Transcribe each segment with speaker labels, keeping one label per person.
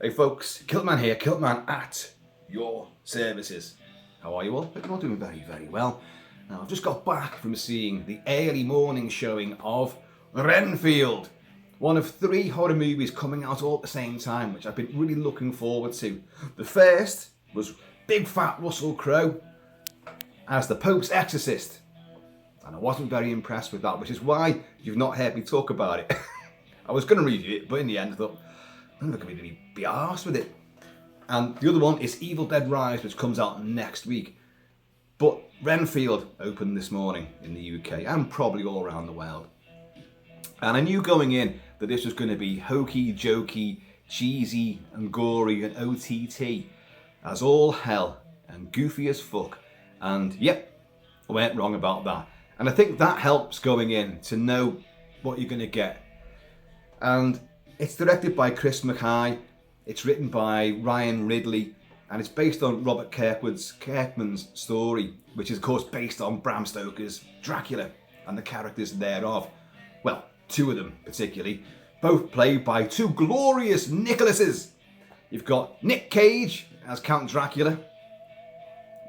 Speaker 1: Hey folks, Kilt-Man here, Kilt-Man at your services. How are you all? Hope you're all doing very, very well. Now, I've just got back from seeing the early morning showing of Renfield, one of 3 horror movies coming out all at the same time, which I've been really looking forward to. The first was big fat Russell Crowe as the Pope's exorcist, and I wasn't very impressed with that, which is why you've not heard me talk about it. I was going to review it, but in the end I thought, I'm not going to really be arsed with it. And the other one is Evil Dead Rise, which comes out next week. But Renfield opened this morning in the UK and probably all around the world. And I knew going in that this was going to be hokey, jokey, cheesy and gory and OTT as all hell and goofy as fuck. And yep, I went wrong about that. And I think that helps going in to know what you're going to get. And it's directed by Chris Mackay, it's written by Ryan Ridley, and it's based on Robert Kirkman's story, which is of course based on Bram Stoker's Dracula and the characters thereof. Well, 2 of them particularly, both played by 2 glorious Nicholases. You've got Nick Cage as Count Dracula,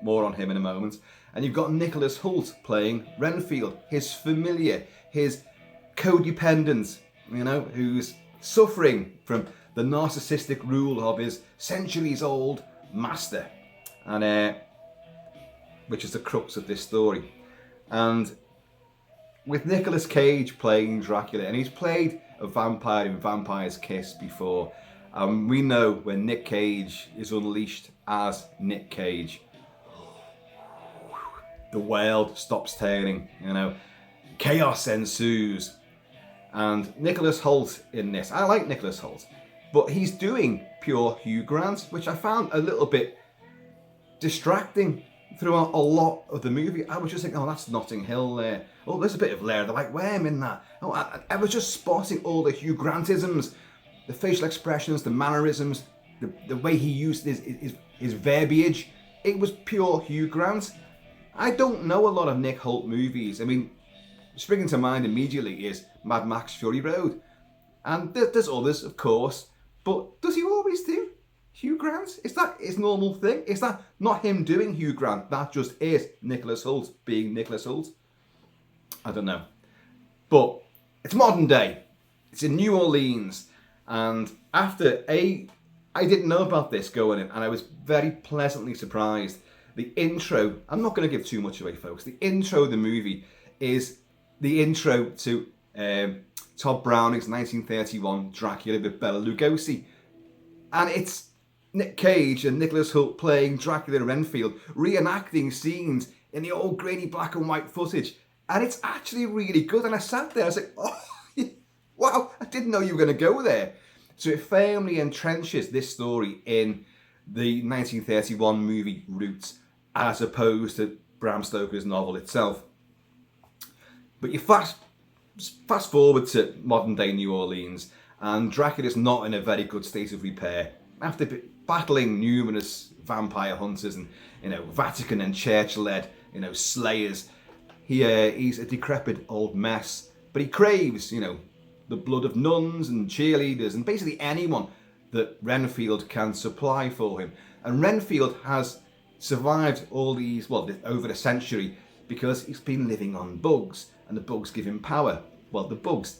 Speaker 1: more on him in a moment, and you've got Nicholas Hoult playing Renfield, his familiar, his codependent, who's suffering from the narcissistic rule of his centuries-old master, and which is the crux of this story. And with Nicolas Cage playing Dracula, and he's played a vampire in Vampire's Kiss before, we know when Nick Cage is unleashed as Nick Cage, the world stops turning, chaos ensues. And Nicholas Hoult in this, I like Nicholas Hoult, but he's doing pure Hugh Grant, which I found a little bit distracting throughout a lot of the movie. I was just thinking, oh, that's Notting Hill there. Oh, there's a bit of Lair of the White Worm in that. Oh, I was just spotting all the Hugh Grantisms, the facial expressions, the mannerisms, the way he used his verbiage. It was pure Hugh Grant. I don't know a lot of Nick Hoult movies. I mean, springing to mind immediately is Mad Max Fury Road. And there's others, of course, but does he always do Hugh Grant? Is that his normal thing? Is that not him doing Hugh Grant? That just is Nicholas Hoult being Nicholas Hoult? I don't know. But it's modern day. It's in New Orleans. And after I didn't know about this going in, and I was very pleasantly surprised. The intro, I'm not going to give too much away, folks. The intro of the movie is the intro to Todd Browning's 1931 Dracula with Bela Lugosi. And it's Nick Cage and Nicholas Hoult playing Dracula and Renfield, reenacting scenes in the old grainy black and white footage. And it's actually really good. And I sat there, I was like, oh, wow, I didn't know you were going to go there. So it firmly entrenches this story in the 1931 movie roots, as opposed to Bram Stoker's novel itself. But you fast forward to modern day New Orleans, and Dracula's not in a very good state of repair. After battling numerous vampire hunters and Vatican and church-led slayers, he's a decrepit old mess. But he craves the blood of nuns and cheerleaders and basically anyone that Renfield can supply for him. And Renfield has survived all these, over a century, because he's been living on bugs, and the bugs give him power. Well, the bugs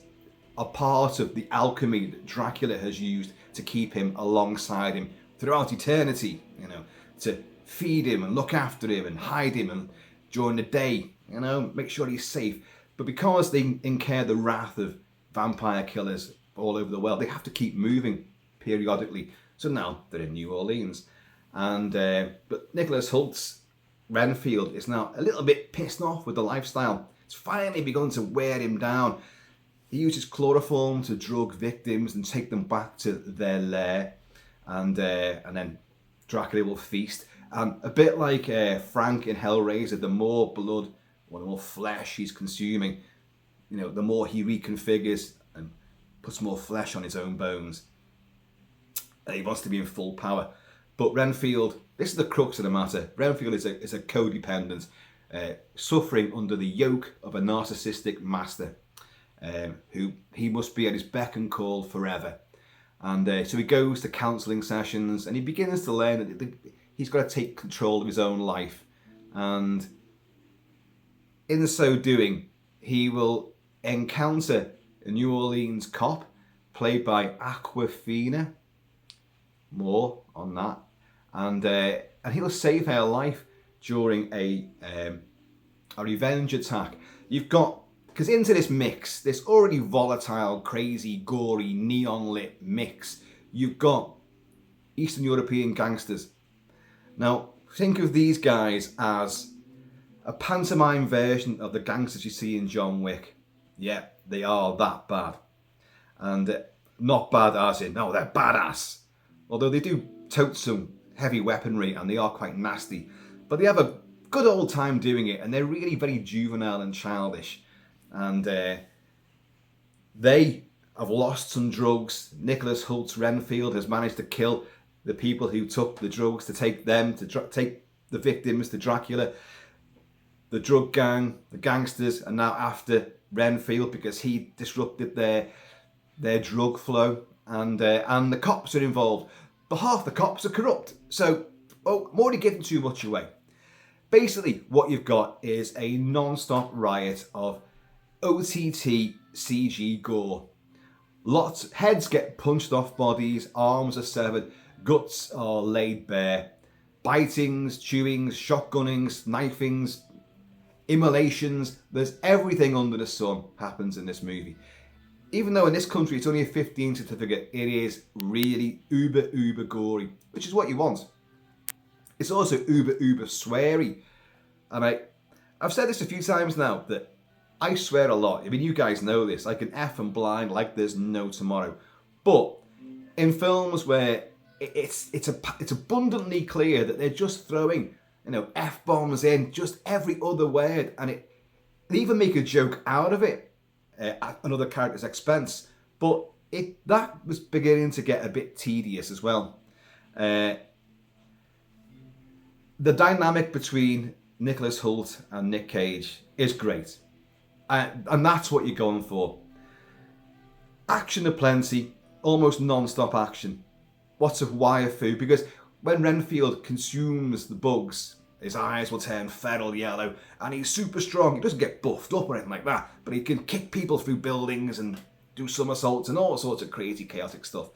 Speaker 1: are part of the alchemy that Dracula has used to keep him alongside him throughout eternity, to feed him and look after him and hide him and during the day, make sure he's safe. But because they incur the wrath of vampire killers all over the world, they have to keep moving periodically. So now they're in New Orleans. And but Nicholas Hoult's Renfield is now a little bit pissed off with the lifestyle. It's finally begun to wear him down. He uses chloroform to drug victims and take them back to their lair, and then Dracula will feast. And a bit like Frank in Hellraiser, the more blood or the more flesh he's consuming, the more he reconfigures and puts more flesh on his own bones. And he wants to be in full power. But Renfield, this is the crux of the matter. Renfield is a codependent, suffering under the yoke of a narcissistic master, who he must be at his beck and call forever. And so he goes to counselling sessions, and he begins to learn that he's got to take control of his own life. And in so doing, he will encounter a New Orleans cop played by Aquafina. More on that. And he'll save her life during a revenge attack. You've got, because into this mix, this already volatile, crazy, gory, neon-lit mix, you've got Eastern European gangsters. Now, think of these guys as a pantomime version of the gangsters you see in John Wick. Yeah, they are that bad. And not bad as in, no, they're badass. Although they do tote some heavy weaponry and they are quite nasty. But they have a good old time doing it, and they're really very juvenile and childish. And they have lost some drugs. Nicholas Hoult's Renfield has managed to kill the people who took the drugs to take them, to take the victims to Dracula. The drug gang, the gangsters, are now after Renfield because he disrupted their drug flow. And the cops are involved. But half the cops are corrupt. So, I'm already giving too much away. Basically, what you've got is a non-stop riot of OTT CG gore. Heads get punched off bodies, arms are severed, guts are laid bare. Bitings, chewings, shotgunnings, knifings, immolations. There's everything under the sun happens in this movie. Even though in this country it's only a 15 certificate, it is really uber gory, which is what you want. It's also uber sweary. And I've said this a few times now, that I swear a lot. I mean, you guys know this. I can F and blind like there's no tomorrow. But in films where it's abundantly clear that they're just throwing, F-bombs in, just every other word, and they even make a joke out of it at another character's expense. But that was beginning to get a bit tedious as well. The dynamic between Nicholas Hoult and Nick Cage is great. And that's what you're going for. Action aplenty, almost non-stop action. Lots of wire food, because when Renfield consumes the bugs, his eyes will turn feral yellow, and he's super strong. He doesn't get buffed up or anything like that, but he can kick people through buildings and do somersaults and all sorts of crazy, chaotic stuff,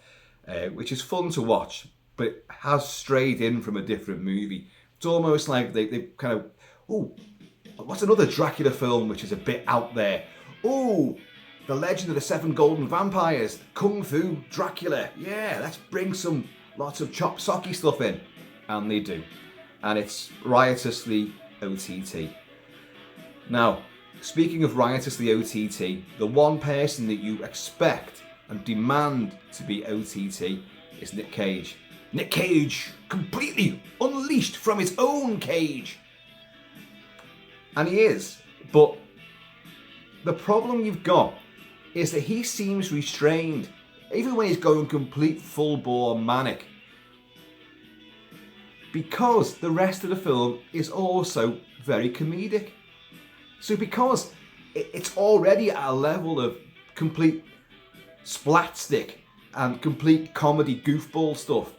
Speaker 1: which is fun to watch, but it has strayed in from a different movie. It's almost like they kind of, what's another Dracula film which is a bit out there? The Legend of the Seven Golden Vampires, Kung Fu Dracula. Yeah, let's bring lots of chop socky stuff in. And they do. And it's riotously OTT. Now, speaking of riotously OTT, the one person that you expect and demand to be OTT is Nick Cage. Nick Cage, completely unleashed from his own cage. And he is. But the problem you've got is that he seems restrained, even when he's going complete full-bore manic. Because the rest of the film is also very comedic. So because it's already at a level of complete splatstick and complete comedy goofball stuff,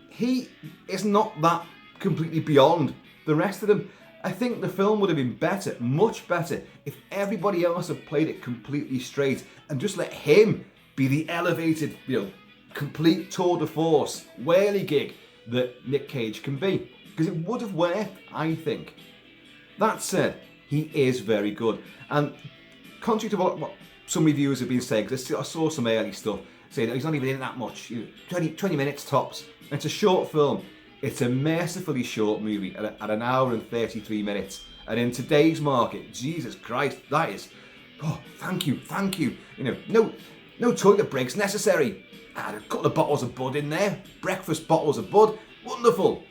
Speaker 1: he is not that completely beyond the rest of them. I think the film would have been better, much better, if everybody else had played it completely straight and just let him be the elevated, complete tour de force, whirligig that Nick Cage can be. Because it would have worked, I think. That said, he is very good. And contrary to what some reviewers have been saying, because I saw some early stuff saying that he's not even in that much, 20 minutes tops. And it's a short film. It's a mercifully short movie at an hour and 33 minutes. And in today's market, Jesus Christ, that is, thank you. No toilet breaks necessary. Add a couple of bottles of bud in there. Breakfast bottles of bud. Wonderful.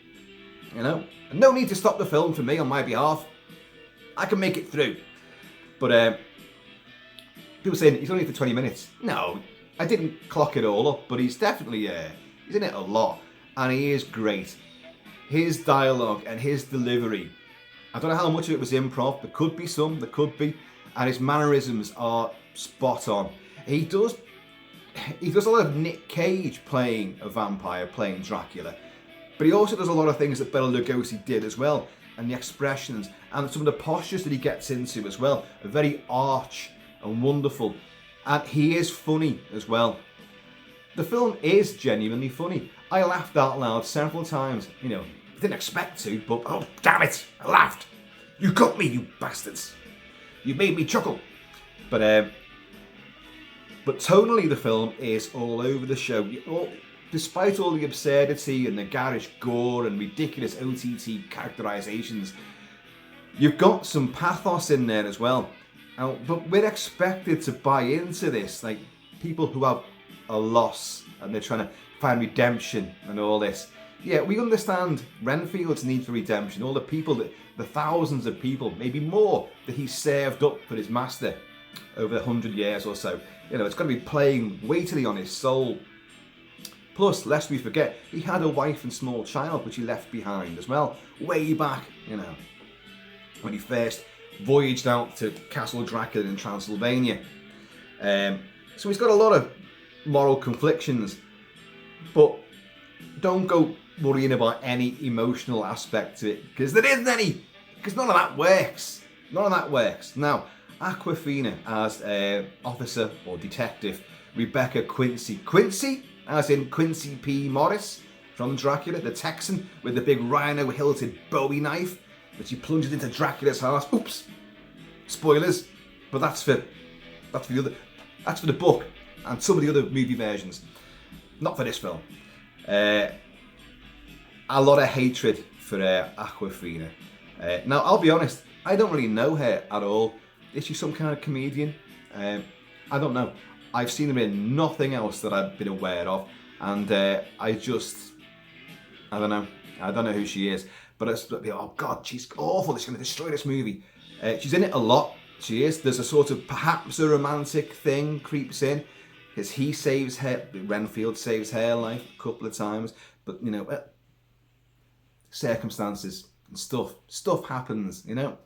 Speaker 1: And no need to stop the film for me on my behalf. I can make it through. But people saying he's only for 20 minutes. No, I didn't clock it all up, but he's definitely, he's in it a lot. And he is great. His dialogue and his delivery, I don't know how much of it was improv. There could be some, there could be. And his mannerisms are spot on. He does he does a lot of Nick Cage playing a vampire, playing Dracula, but he also does a lot of things that Bela Lugosi did as well, and the expressions and some of the postures that he gets into as well are very arch and wonderful, and he is funny as well. The film is genuinely funny. I laughed out loud several times. You know, didn't expect to, but oh damn it, I laughed. You got me, you bastards. You made me chuckle. But tonally, the film is all over the show. Despite all the absurdity and the garish gore and ridiculous OTT characterizations, you've got some pathos in there as well. But we're expected to buy into this, like people who have a loss and they're trying to find redemption and all this. Yeah, we understand Renfield's need for redemption, all the people, the thousands of people, maybe more, that he served up for his master over 100 years or so. You know, it's going to be playing weightily on his soul. Plus, lest we forget, he had a wife and small child, which he left behind as well, way back, you know, when he first voyaged out to Castle Dracula in Transylvania. So he's got a lot of moral conflictions, but don't go worrying about any emotional aspect to it, because there isn't any, because none of that works. None of that works. Now, Awkwafina as officer or detective Rebecca Quincy. Quincy, as in Quincy P. Morris from Dracula, the Texan with the big rhino-hilted Bowie knife that he plunges into Dracula's heart. Oops, spoilers, but that's for the book and some of the other movie versions, not for this film. A lot of hatred for Awkwafina. Now, I'll be honest, I don't really know her at all. Is she some kind of comedian? I don't know. I've seen her in nothing else that I've been aware of, and I don't know. I don't know who she is, but it's, oh God, she's awful. She's going to destroy this movie. She's in it a lot. She is. There's a sort of perhaps a romantic thing creeps in, because he saves her. Renfield saves her life a couple of times, but you know, circumstances and stuff happens, you know,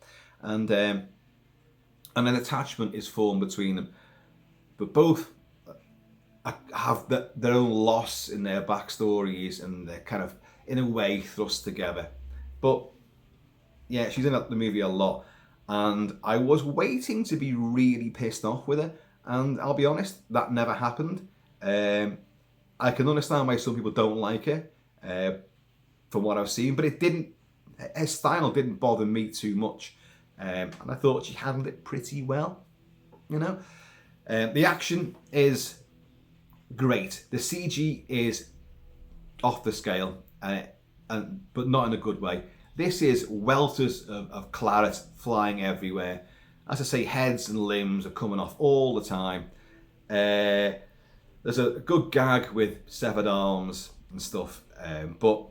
Speaker 1: and an attachment is formed between them. But both have their own loss in their backstories, and they're kind of, in a way, thrust together. But yeah, she's in the movie a lot, and I was waiting to be really pissed off with her, and I'll be honest, that never happened. I can understand why some people don't like her, from what I've seen, but her style didn't bother me too much, and I thought she handled it pretty well, you know. The action is great. The CG is off the scale, but not in a good way. This is welters of claret flying everywhere. As I say, heads and limbs are coming off all the time. There's a good gag with severed arms and stuff, but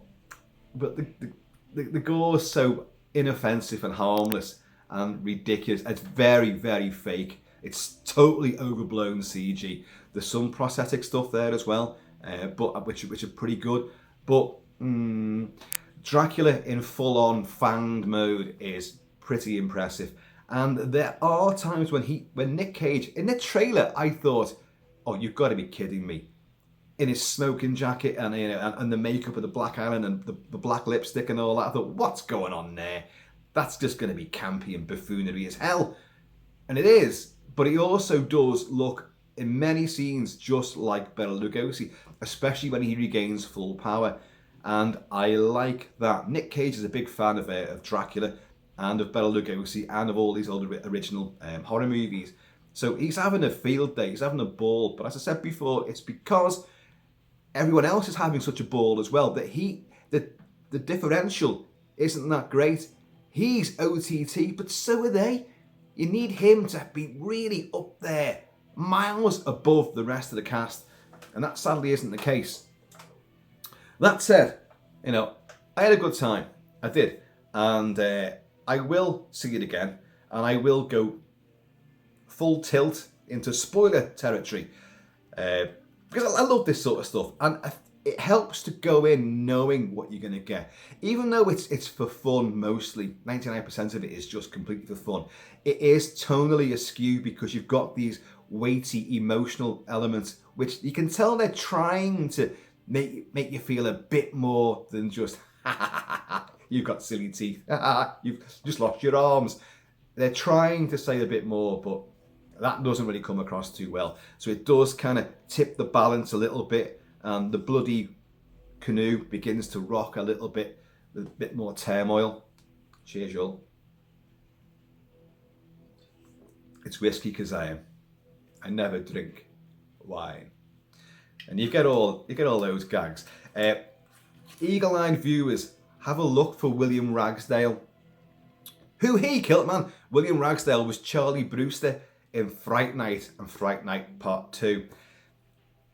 Speaker 1: the gore is so inoffensive and harmless and ridiculous. It's very, very fake. It's totally overblown CG. There's some prosthetic stuff there as well, but which are pretty good. But Dracula in full-on fanged mode is pretty impressive. And there are times when Nick Cage, in the trailer, I thought, oh, you've got to be kidding me. In his smoking jacket and and the makeup of the black island and the black lipstick and all that, I thought, what's going on there? That's just going to be campy and buffoonery as hell. And it is. But he also does look, in many scenes, just like Bela Lugosi, especially when he regains full power. And I like that. Nick Cage is a big fan of Dracula and of Bela Lugosi and of all these old original horror movies. So he's having a field day, he's having a ball. But as I said before, it's because everyone else is having such a ball as well that the differential isn't that great. He's OTT, but so are they. You need him to be really up there, miles above the rest of the cast, and that sadly isn't the case. That said, you know, I had a good time. I did, and I will see it again, and I will go full tilt into spoiler territory, because I love this sort of stuff, and it helps to go in knowing what you're going to get. Even though it's for fun mostly, 99% of it is just completely for fun, it is tonally askew because you've got these weighty emotional element, which you can tell they're trying to make you feel a bit more than just, you've got silly teeth, you've just lost your arms. They're trying to say a bit more, but that doesn't really come across too well. So it does kind of tip the balance a little bit, and the bloody canoe begins to rock a little bit with a bit more turmoil. Cheers, y'all. It's whiskey because I never drink wine. And you get all those gags. Eagle-eyed viewers, have a look for William Ragsdale. Who he, Kilt-Man? William Ragsdale was Charlie Brewster in Fright Night and Fright Night Part 2.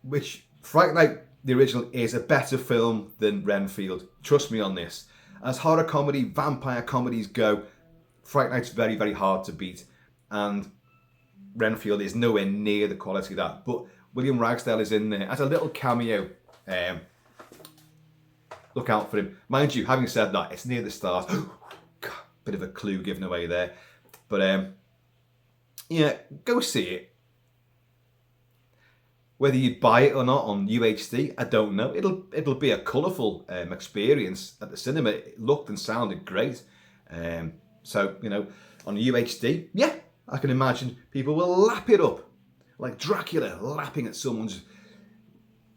Speaker 1: Which, Fright Night, the original, is a better film than Renfield. Trust me on this. As horror comedy, vampire comedies go, Fright Night's very, very hard to beat. And Renfield is nowhere near the quality of that. But William Ragsdale is in there as a little cameo. Look out for him. Mind you, having said that, it's near the start. Bit of a clue given away there. But yeah, go see it. Whether you'd buy it or not on UHD, I don't know. It'll be a colourful experience at the cinema. It looked and sounded great. So, you know, on UHD, yeah, I can imagine people will lap it up. Like Dracula lapping at someone's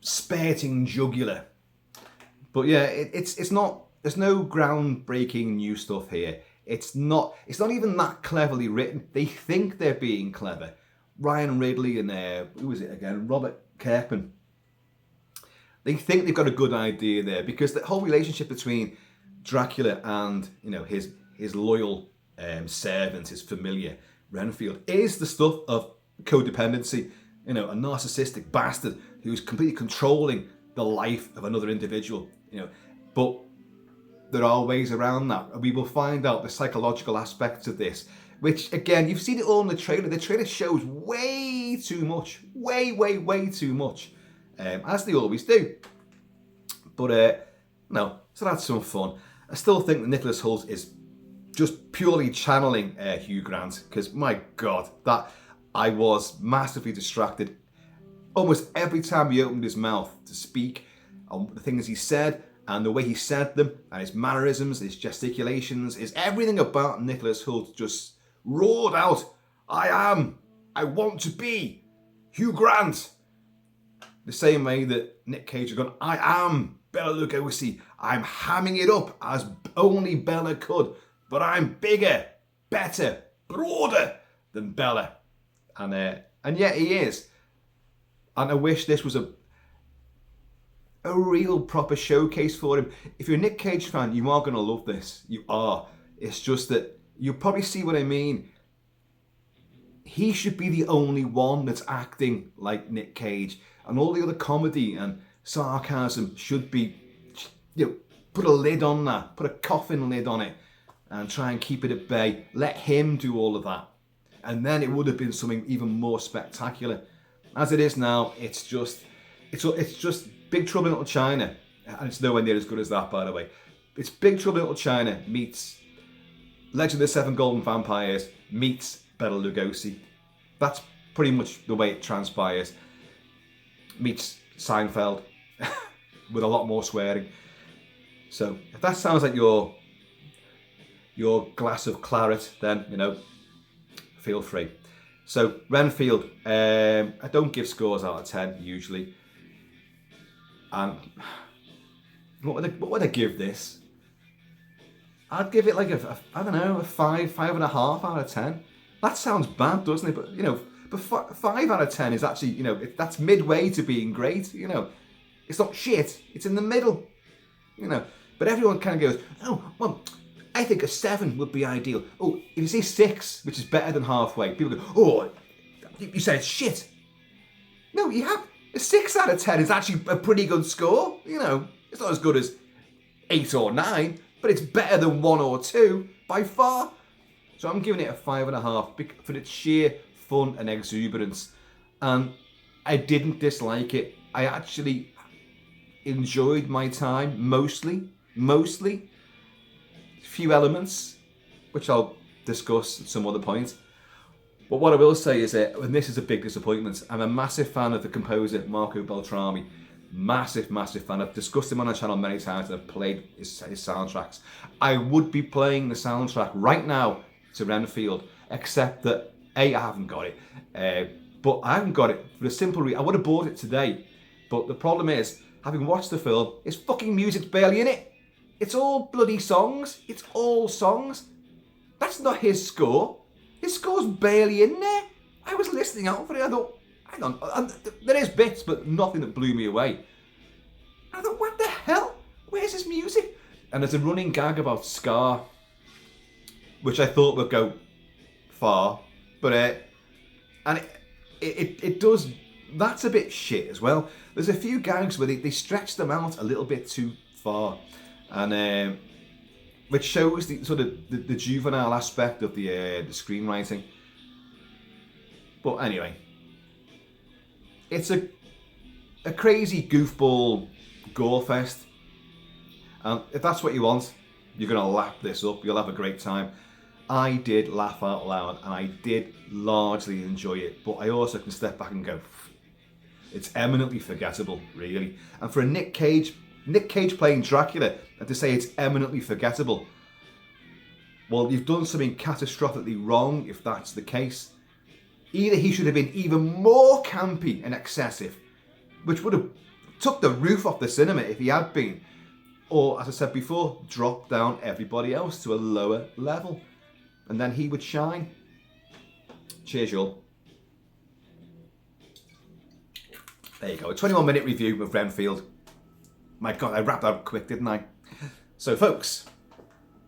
Speaker 1: spurting jugular. But yeah, it's not, there's no groundbreaking new stuff here. It's not even that cleverly written. They think they're being clever. Ryan Ridley and who was it again? Robert Kirkman. They think they've got a good idea there, because the whole relationship between Dracula and, you know, his loyal servant, his familiar Renfield, is the stuff of codependency. You know, a narcissistic bastard who's completely controlling the life of another individual. You know, but there are ways around that, and we will find out the psychological aspects of this, which again, you've seen it all in the trailer. The trailer shows way too much, way too much, as they always do. But no, so that's some fun. I still think that Nicholas Hoult is just purely channeling Hugh Grant, because my God, that I was massively distracted almost every time he opened his mouth to speak on the things he said, and the way he said them, and his mannerisms, his gesticulations, is everything about Nicholas Hoult just roared out, I want to be Hugh Grant. The same way that Nick Cage has gone, I am Bela Lugosi. I'm hamming it up as only Bela could, but I'm bigger, better, broader than Bela. And yet he is. And I wish this was a real proper showcase for him. If you're a Nick Cage fan, you are going to love this. You are. It's just that you'll probably see what I mean. He should be the only one that's acting like Nick Cage, and all the other comedy and sarcasm should be, you know, put a lid on that, put a coffin lid on it, and try and keep it at bay. Let him do all of that, and then it would have been something even more spectacular. As it is now, it's just Big Trouble in Little China, and it's nowhere near as good as that, by the way. It's Big Trouble in Little China meets Legend of the Seven Golden Vampires meets Bela Lugosi. That's pretty much the way it transpires. Meets Seinfeld with a lot more swearing. So if that sounds like your glass of claret, then, you know, feel free. So Renfield, I don't give scores out of 10 usually. And what would I give this? I'd give it like I don't know, a 5.5 out of 10. That sounds bad, doesn't it? But, you know, but 5 out of 10 is actually, you know, that's midway to being great. You know, it's not shit. It's in the middle. You know, but everyone kind of goes, oh, well, I think a 7 would be ideal. Oh, if you say 6, which is better than halfway, people go, oh, you said it's shit. No, you have. A 6 out of 10 is actually a pretty good score. You know, it's not as good as 8 or 9, but it's better than 1 or 2 by far. So I'm giving it a 5.5 for its sheer fun and exuberance. And I didn't dislike it. I actually enjoyed my time, mostly. A few elements, which I'll discuss at some other point, But what I will say is that, and this is a big disappointment, I'm a massive fan of the composer Marco Beltrami. Massive, massive fan. I've discussed him on our channel many times and I've played his soundtracks. I would be playing the soundtrack right now to Renfield, except that A, I haven't got it. But I haven't got it for the simple reason, I would have bought it today. But the problem is, having watched the film, his fucking music's barely in it. It's all bloody songs. It's all songs. That's not his score. His score's barely in there. I was listening out for it. I thought, hang on. There is bits, but nothing that blew me away. I thought, what the hell? Where's his music? And there's a running gag about Scar, which I thought would go far. But, and it does, that's a bit shit as well. There's a few gags where they stretch them out a little bit too far. And, which shows the sort of the juvenile aspect of the screenwriting. But anyway, it's a crazy goofball gore fest, and if that's what you want, you're gonna lap this up. You'll have a great time. I did laugh out loud, and I did largely enjoy it. But I also can step back and go, it's eminently forgettable, really. And for a Nick Cage playing Dracula, and to say it's eminently forgettable, well, you've done something catastrophically wrong if that's the case. Either he should have been even more campy and excessive, which would have took the roof off the cinema if he had been, or, as I said before, drop down everybody else to a lower level, and then he would shine. Cheers, y'all. There you go, a 21-minute review of Renfield. My God, I wrapped that up quick, didn't I? So, folks,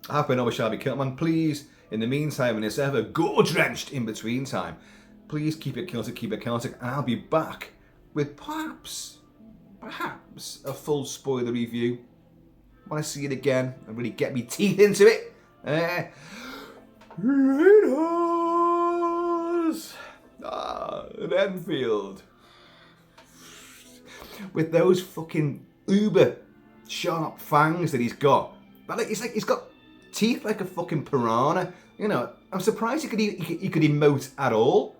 Speaker 1: I have been over Shelby Kilt-Man. Please, in the meantime, in this ever gore-drenched in-between time, please keep it Celtic, and I'll be back with perhaps a full spoiler review. When I see it again and really get me teeth into it. Raiders! Renfield. With those fucking uber sharp fangs that he's got. But like, he's got teeth like a fucking piranha. You know, I'm surprised he could emote at all.